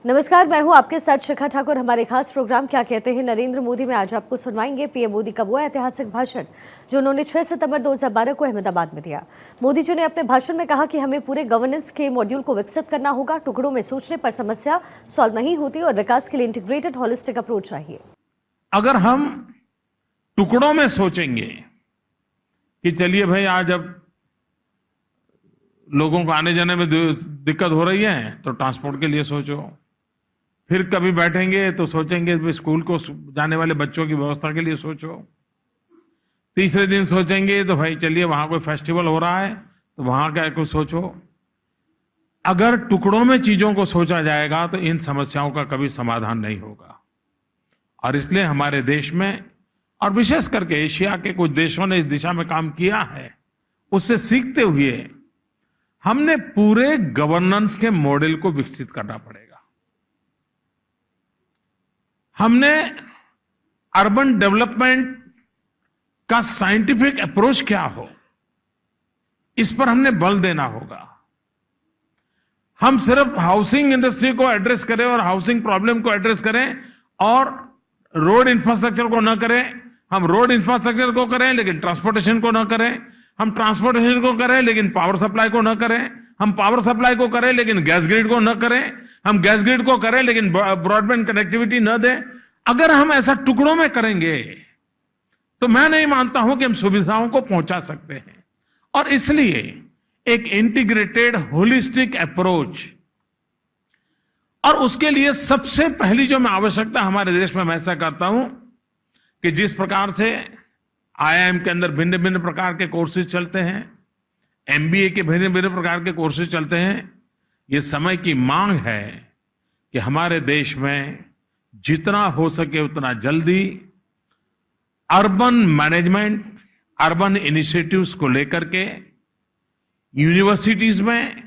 नमस्कार, मैं हूं आपके साथ शिखा ठाकुर। हमारे खास प्रोग्राम क्या कहते हैं नरेंद्र मोदी में आज आपको सुनवाएंगे पीएम मोदी का वो ऐतिहासिक भाषण जो उन्होंने 6 सितंबर 2012 को अहमदाबाद में दिया। मोदी जी ने अपने भाषण में कहा कि हमें पूरे गवर्नेंस के मॉड्यूल को विकसित करना होगा। टुकड़ों में सोचने पर समस्या सॉल्व नहीं होती और विकास के लिए इंटीग्रेटेड होलिस्टिक अप्रोच चाहिए। अगर हम टुकड़ों में सोचेंगे कि चलिए भाई आज अब लोगों को आने जाने में दिक्कत हो रही है तो ट्रांसपोर्ट के लिए सोचो, फिर कभी बैठेंगे तो सोचेंगे स्कूल को जाने वाले बच्चों की व्यवस्था के लिए सोचो, तीसरे दिन सोचेंगे तो भाई चलिए वहां कोई फेस्टिवल हो रहा है तो वहां क्या कुछ सोचो। अगर टुकड़ों में चीजों को सोचा जाएगा तो इन समस्याओं का कभी समाधान नहीं होगा। और इसलिए हमारे देश में और विशेष करके एशिया के कुछ देशों ने इस दिशा में काम किया है। उससे सीखते हुए हमने पूरे गवर्नेंस के मॉडल को विकसित करना पड़ेगा। हमने अर्बन डेवलपमेंट का साइंटिफिक अप्रोच क्या हो, इस पर हमने बल देना होगा। हम सिर्फ हाउसिंग इंडस्ट्री को एड्रेस करें और हाउसिंग प्रॉब्लम को एड्रेस करें और रोड इंफ्रास्ट्रक्चर को न करें। हम रोड इंफ्रास्ट्रक्चर को करें लेकिन ट्रांसपोर्टेशन को न करें। हम ट्रांसपोर्टेशन को करें लेकिन पावर सप्लाई को न करें। हम पावर सप्लाई को करें लेकिन गैस ग्रिड को न करें। हम गैस ग्रिड को करें लेकिन ब्रॉडबैंड कनेक्टिविटी न दें। अगर हम ऐसा टुकड़ों में करेंगे तो मैं नहीं मानता हूं कि हम सुविधाओं को पहुंचा सकते हैं। और इसलिए एक इंटीग्रेटेड होलिस्टिक अप्रोच, और उसके लिए सबसे पहली जो मैं आवश्यकता हमारे देश में मैं ऐसा करता हूं कि जिस प्रकार से आईआईएम के अंदर भिन्न भिन्न प्रकार के कोर्सेज चलते हैं, एमबीए के भिन्न भिन्न प्रकार के कोर्सेज चलते हैं, ये समय की मांग है कि हमारे देश में जितना हो सके उतना जल्दी अर्बन मैनेजमेंट, अर्बन इनिशिएटिव्स को लेकर के यूनिवर्सिटीज में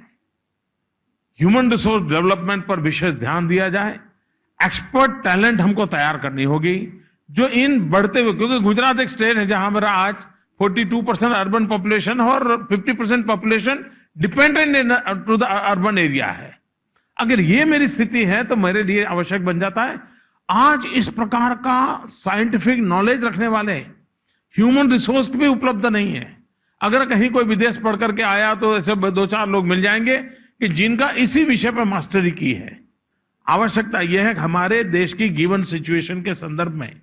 ह्यूमन रिसोर्स डेवलपमेंट पर विशेष ध्यान दिया जाए। एक्सपर्ट टैलेंट हमको तैयार करनी होगी जो इन बढ़ते हुए, क्योंकि गुजरात एक स्टेट है जहां मेरा आज 42% अर्बन पॉपुलेशन और 50% population dependent to the urban area है। अगर ये मेरी स्थिति है तो मेरे लिए आवश्यक बन जाता है आज इस प्रकार का साइंटिफिक नॉलेज रखने वाले ह्यूमन रिसोर्स भी उपलब्ध नहीं है। अगर कहीं कोई विदेश पढ़ करके आया तो ऐसे 2-4 लोग मिल जाएंगे कि जिनका इसी विषय पर मास्टरी की है। आवश्यकता यह है कि हमारे देश की गिवन सिचुएशन के संदर्भ में,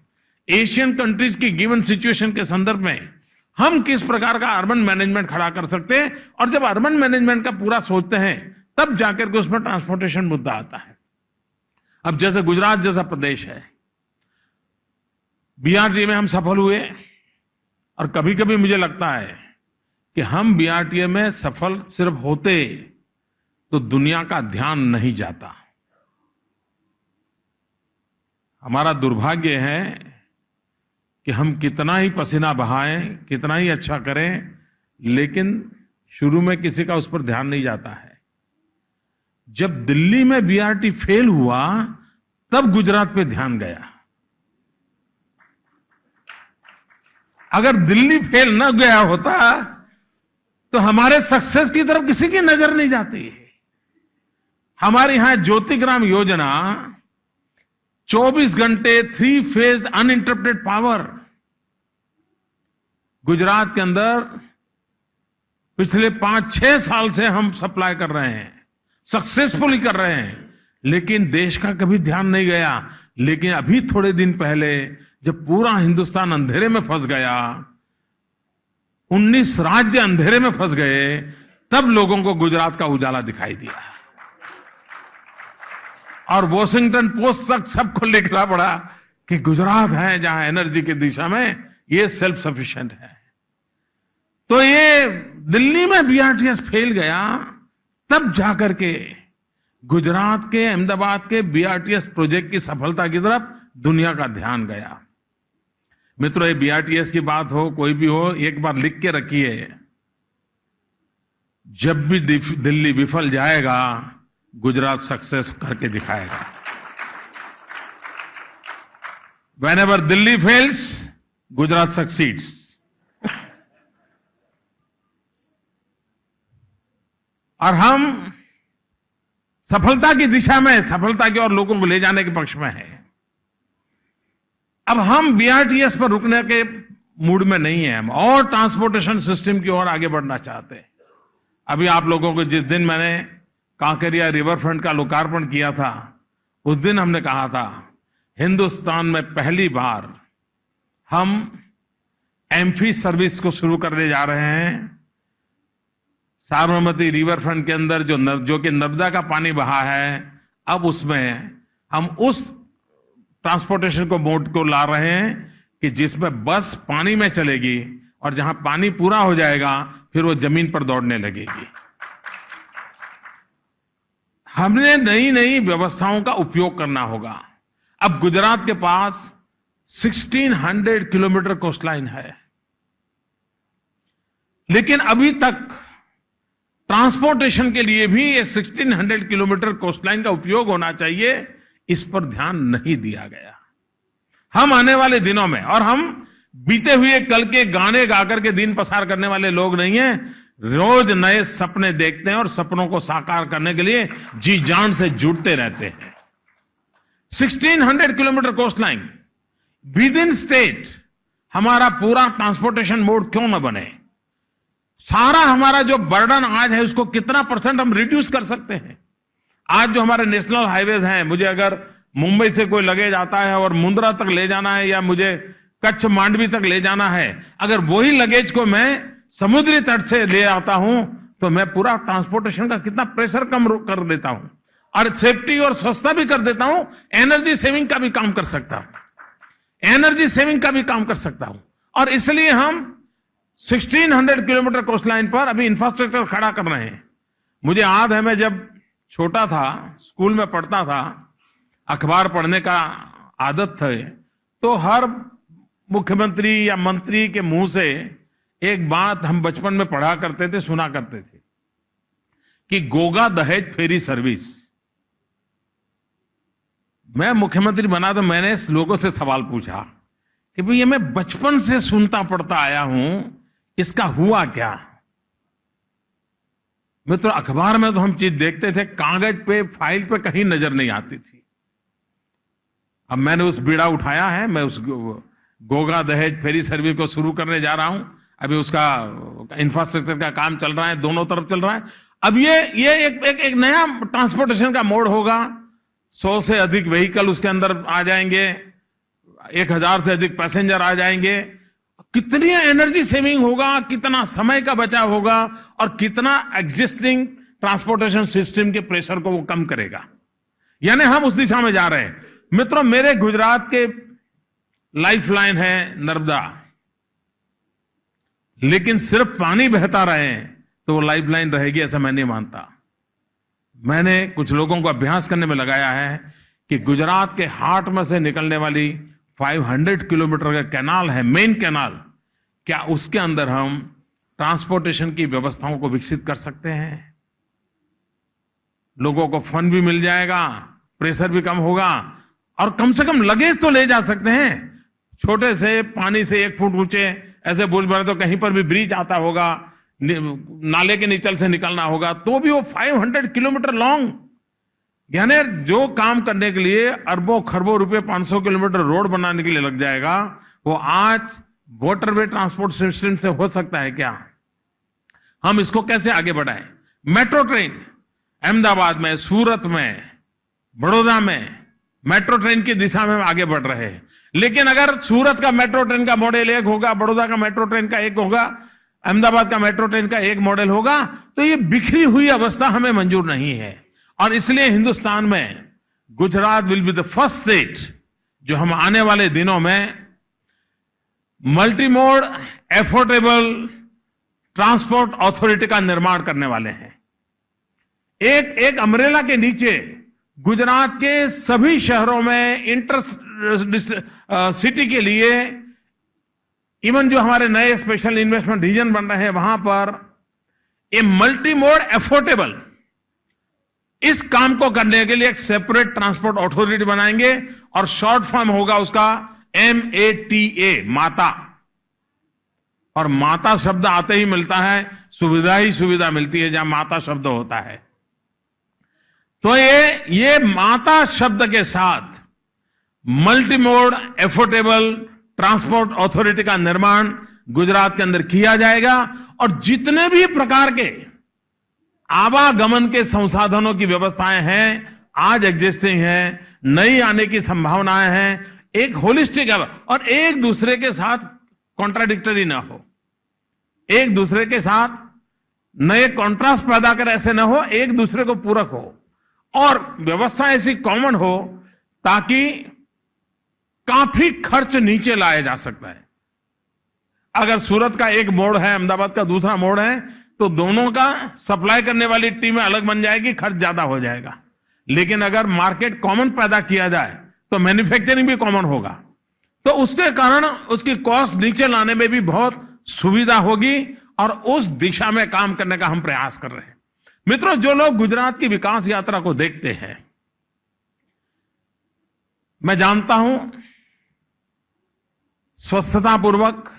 एशियन कंट्रीज की गिवन सिचुएशन के संदर्भ में हम किस प्रकार का अर्बन मैनेजमेंट खड़ा कर सकते हैं। और जब अर्बन मैनेजमेंट का पूरा सोचते हैं तब जाकर के उसमें ट्रांसपोर्टेशन मुद्दा आता है। अब जैसे गुजरात जैसा प्रदेश है, बीआरटी में हम सफल हुए और कभी कभी मुझे लगता है कि हम बीआरटी में सफल सिर्फ होते तो दुनिया का ध्यान नहीं जाता। हमारा दुर्भाग्य है कि हम कितना ही पसीना बहाएं, कितना ही अच्छा करें, लेकिन शुरू में किसी का उस पर ध्यान नहीं जाता है। जब दिल्ली में बीआरटी फेल हुआ तब गुजरात पे ध्यान गया। अगर दिल्ली फेल न गया होता तो हमारे सक्सेस की तरफ किसी की नजर नहीं जाती। हमारे यहां ज्योतिग्राम योजना 24 घंटे 3 फेज अनइंटरप्टेड पावर गुजरात के अंदर पिछले 5-6 साल से हम सप्लाई कर रहे हैं, सक्सेसफुली कर रहे हैं, लेकिन देश का कभी ध्यान नहीं गया। लेकिन अभी थोड़े दिन पहले जब पूरा हिंदुस्तान अंधेरे में फंस गया, 19 राज्य अंधेरे में फंस गए, तब लोगों को गुजरात का उजाला दिखाई दिया और वॉशिंगटन पोस्ट तक सबको लिखना पड़ा कि गुजरात है जहां एनर्जी की दिशा में ये सेल्फ सफिशिएंट है। तो ये दिल्ली में बीआरटीएस फेल गया, तब जाकर के गुजरात के अहमदाबाद के बीआरटीएस प्रोजेक्ट की सफलता की तरफ दुनिया का ध्यान गया। मित्रों, ये बीआरटीएस की बात हो, कोई भी हो, एक बार लिख के रखिए, जब भी दिल्ली विफल जाएगा गुजरात सक्सेस करके दिखाएगा। Whenever Delhi fails, Gujarat succeeds. और हम सफलता की दिशा में, सफलता की ओर लोगों को ले जाने के पक्ष में है। अब हम बीआरटीएस पर रुकने के मूड में नहीं है, हम और ट्रांसपोर्टेशन सिस्टम की ओर आगे बढ़ना चाहते हैं। अभी आप लोगों को जिस दिन मैंने कांकरिया रिवर फ्रंट का लोकार्पण किया था, उस दिन हमने कहा था हिंदुस्तान में पहली बार हम एम्फी सर्विस को शुरू करने जा रहे हैं। साबरमती रिवर फ्रंट के अंदर जो कि नर्मदा का पानी बहा है, अब उसमें हम उस ट्रांसपोर्टेशन को मोड को ला रहे हैं कि जिसमें बस पानी में चलेगी और जहां पानी पूरा हो जाएगा फिर वो जमीन पर दौड़ने लगेगी। हमने नई नई व्यवस्थाओं का उपयोग करना होगा। अब गुजरात के पास 1600 किलोमीटर कोस्टलाइन है, लेकिन अभी तक ट्रांसपोर्टेशन के लिए भी ये 1600 किलोमीटर कोस्टलाइन का उपयोग होना चाहिए, इस पर ध्यान नहीं दिया गया। हम आने वाले दिनों में, और हम बीते हुए कल के गाने गाकर के दिन पसार करने वाले लोग नहीं हैं, रोज नए सपने देखते हैं और सपनों को साकार करने के लिए जी जान से जुटते रहते हैं। 1600 kilometre coastline with in state हमारा पूरा ट्रांसपोर्टेशन मोड क्यों न बने? सारा हमारा जो बर्डन आज है उसको कितना % हम रिड्यूस कर सकते हैं? आज जो हमारे नेशनल हाईवेज हैं, मुझे अगर मुंबई से कोई लगेज आता है और मुंद्रा तक ले जाना है या मुझे कच्छ मांडवी तक ले जाना है, अगर वही लगेज को मैं समुद्री तट से ले आता हूं तो मैं पूरा ट्रांसपोर्टेशन का कितना प्रेशर कम कर देता हूं और सेफ्टी और सस्ता भी कर देता हूं। एनर्जी सेविंग का भी काम कर सकता हूं, एनर्जी सेविंग का भी काम कर सकता हूं। और इसलिए हम 1600 किलोमीटर कोस्टलाइन पर अभी इंफ्रास्ट्रक्चर खड़ा कर रहे हैं। मुझे याद है, मैं जब छोटा था, स्कूल में पढ़ता था, अखबार पढ़ने का आदत थे, तो हर मुख्यमंत्री या मंत्री के मुंह से एक बात हम बचपन में पढ़ा करते थे, सुना करते थे कि गोगा दहेज फेरी सर्विस। मैं मुख्यमंत्री बना तो मैंने लोगों से सवाल पूछा कि भाई ये मैं बचपन से सुनता पढ़ता आया हूं, इसका हुआ क्या? मित्रों, अखबार में तो हम चीज देखते थे, कागज पे, फाइल पे कहीं नजर नहीं आती थी। अब मैंने उस बीड़ा उठाया है, मैं उस गोगा दहेज फेरी सर्विस को शुरू करने जा रहा हूं। अभी उसका इंफ्रास्ट्रक्चर का काम चल रहा है, दोनों तरफ चल रहा है। अब ये एक नया ट्रांसपोर्टेशन का मोड होगा। 100 से अधिक व्हीकल उसके अंदर आ जाएंगे, 1000 से अधिक पैसेंजर आ जाएंगे। कितनी एनर्जी सेविंग होगा, कितना समय का बचाव होगा और कितना एग्जिस्टिंग ट्रांसपोर्टेशन सिस्टम के प्रेशर को वो कम करेगा। यानी हम उस दिशा में जा रहे हैं। मित्रों, मेरे गुजरात के लाइफलाइन है नर्मदा, लेकिन सिर्फ पानी बहता रहे तो वो लाइफलाइन रहेगी ऐसा मैं नहीं मानता। मैंने कुछ लोगों को अभ्यास करने में लगाया है कि गुजरात के हार्ट में से निकलने वाली 500 किलोमीटर का कैनाल है, मेन कैनाल, क्या उसके अंदर हम ट्रांसपोर्टेशन की व्यवस्थाओं को विकसित कर सकते हैं? लोगों को फंड भी मिल जाएगा, प्रेशर भी कम होगा और कम से कम लगेज तो ले जा सकते हैं। छोटे से पानी से 1 फुट ऊंचे ऐसे बुझ भरे तो कहीं पर भी ब्रिज आता होगा, नाले के नीचल से निकलना होगा, तो भी वो 500 किलोमीटर लॉन्ग, यानी जो काम करने के लिए अरबों खरबों रुपए 500 किलोमीटर रोड बनाने के लिए लग जाएगा, वो आज वाटरवे ट्रांसपोर्ट सिस्टम से हो सकता है क्या? हम इसको कैसे आगे बढ़ाएं? मेट्रो ट्रेन अहमदाबाद में, सूरत में, बड़ौदा में मेट्रो ट्रेन की दिशा में आगे बढ़ रहे हैं। लेकिन अगर सूरत का मेट्रो ट्रेन का मॉडल एक होगा, बड़ौदा का मेट्रो ट्रेन का एक होगा, अहमदाबाद का मेट्रो ट्रेन का एक मॉडल होगा, तो ये बिखरी हुई अवस्था हमें मंजूर नहीं है। और इसलिए हिंदुस्तान में Gujarat will be the first state जो हम आने वाले दिनों में multi mode affordable transport authority का निर्माण करने वाले हैं। एक अम्ब्रेला के नीचे गुजरात के सभी शहरों में इंटर सिटी के लिए, इवन जो हमारे नए स्पेशल इन्वेस्टमेंट रीजन बन रहे हैं वहां पर ये मल्टी मोड एफोर्डेबल, इस काम को करने के लिए एक सेपरेट ट्रांसपोर्ट अथॉरिटी बनाएंगे और शॉर्ट फॉर्म होगा उसका MATA, माता। और माता शब्द आते ही मिलता है सुविधा ही सुविधा मिलती है जहां माता शब्द होता है। तो ये माता शब्द के साथ multi mode affordable transport authority का निर्माण गुजरात के अंदर किया जाएगा और जितने भी प्रकार के आवागमन के संसाधनों की व्यवस्थाएं हैं, आज एग्जिस्टिंग है, नई आने की संभावनाएं हैं, एक होलिस्टिक और एक दूसरे के साथ कॉन्ट्राडिक्टरी ना हो, एक दूसरे के साथ नए कॉन्ट्रास्ट पैदा कर ऐसे ना हो, एक दूसरे को पूरक हो और व्यवस्था ऐसी कॉमन हो ताकि काफी खर्च नीचे लाया जा सकता है। अगर सूरत का एक मोड़ है, अहमदाबाद का दूसरा मोड़ है, तो दोनों का सप्लाई करने वाली टीमें अलग बन जाएगी, खर्च ज्यादा हो जाएगा। लेकिन अगर मार्केट कॉमन पैदा किया जाए तो मैन्युफैक्चरिंग भी कॉमन होगा, तो उसके कारण उसकी कॉस्ट नीचे लाने में भी बहुत सुविधा होगी और उस दिशा में काम करने का हम प्रयास कर रहे हैं। मित्रों, जो लोग गुजरात की विकास यात्रा को देखते हैं, मैं जानता हूं स्वस्थतापूर्वक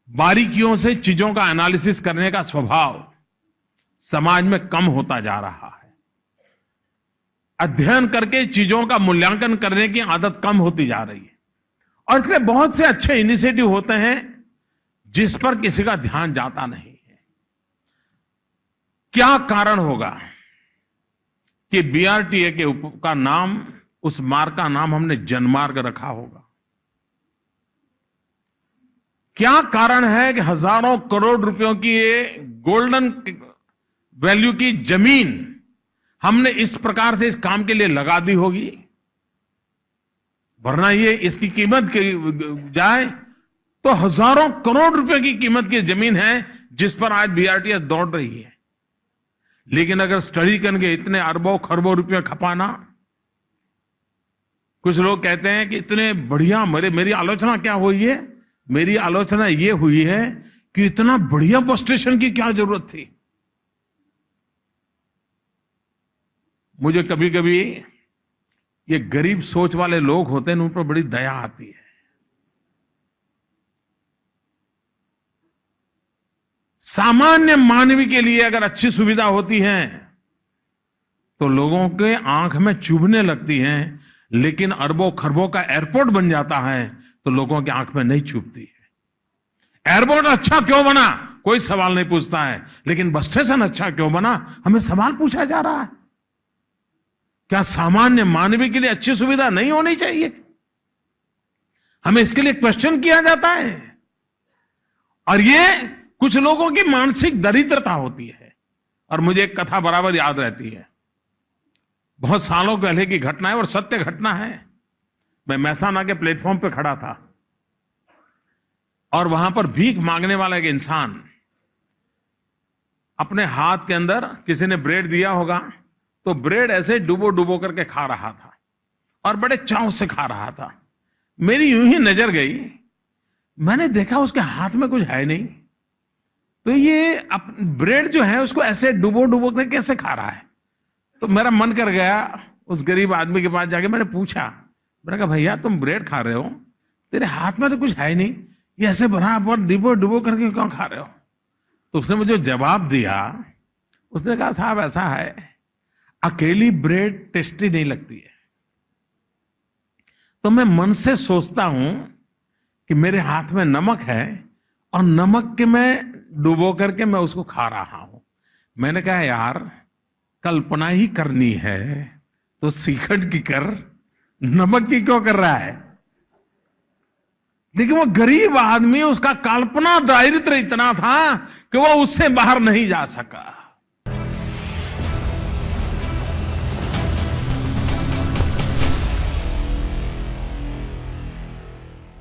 बारीकियों से चीजों का एनालिसिस करने का स्वभाव समाज में कम होता जा रहा है। अध्ययन करके चीजों का मूल्यांकन करने की आदत कम होती जा रही है और इसलिए बहुत से अच्छे इनिशिएटिव होते हैं जिस पर किसी का ध्यान जाता नहीं है। क्या कारण होगा कि बीआरटीए का नाम, उस मार्ग का नाम हमने जनमार्ग रखा होगा? क्या कारण है कि हजारों करोड़ रुपयों की ये गोल्डन वैल्यू की जमीन हमने इस प्रकार से इस काम के लिए लगा दी होगी? वरना ये इसकी कीमत जाए तो हजारों करोड़ रुपए की कीमत की जमीन है जिस पर आज बीआरटीएस दौड़ रही है। लेकिन अगर स्टडी करके इतने अरबों खरबों रुपए खपाना, कुछ लोग कहते हैं कि इतने बढ़िया, मेरी आलोचना क्या हुई है? मेरी आलोचना ये हुई है कि इतना बढ़िया बस स्टेशन की क्या जरूरत थी। मुझे कभी कभी ये गरीब सोच वाले लोग होते हैं, उन पर बड़ी दया आती है। सामान्य मानवी के लिए अगर अच्छी सुविधा होती है तो लोगों के आंख में चुभने लगती है, लेकिन अरबों खरबों का एयरपोर्ट बन जाता है तो लोगों की आंख में नहीं चुभती है। एयरपोर्ट अच्छा क्यों बना, कोई सवाल नहीं पूछता है, लेकिन बस स्टेशन अच्छा क्यों बना, हमें सवाल पूछा जा रहा है। क्या सामान्य मानवी के लिए अच्छी सुविधा नहीं होनी चाहिए? हमें इसके लिए क्वेश्चन किया जाता है। और ये कुछ लोगों की मानसिक दरिद्रता होती है। और मुझे एक कथा बराबर याद रहती है, बहुत सालों पहले की घटना है और सत्य घटना है। मैं महसाना के प्लेटफॉर्म पे खड़ा था और वहां पर भीख मांगने वाला एक इंसान अपने हाथ के अंदर, किसी ने ब्रेड दिया होगा तो ब्रेड ऐसे डुबो डुबो करके खा रहा था और बड़े चाव से खा रहा था। मेरी यूं ही नजर गई, मैंने देखा उसके हाथ में कुछ है नहीं, तो ये ब्रेड जो है उसको ऐसे डुबो डुबो कर कैसे खा रहा है। तो मेरा मन कर गया उस गरीब आदमी के पास जाके मैंने पूछा, मैंने कहा भैया तुम ब्रेड खा रहे हो, तेरे हाथ में तो कुछ है नहीं, ये ऐसे बराबर डुबो डुबो करके क्यों खा रहे हो? तो उसने मुझे जवाब दिया, उसने कहा साहब ऐसा है, अकेली ब्रेड टेस्टी नहीं लगती है। तो मैं मन से सोचता हूं कि मेरे हाथ में नमक है और नमक के मैं डुबो करके मैं उसको खा रहा हूं। मैंने कहा यार कल्पना ही करनी है तो सीखट की कर, नमक की क्यों कर रहा है? लेकिन वो गरीब आदमी, उसका कल्पना दारिद्र्य इतना था कि वो उससे बाहर नहीं जा सका।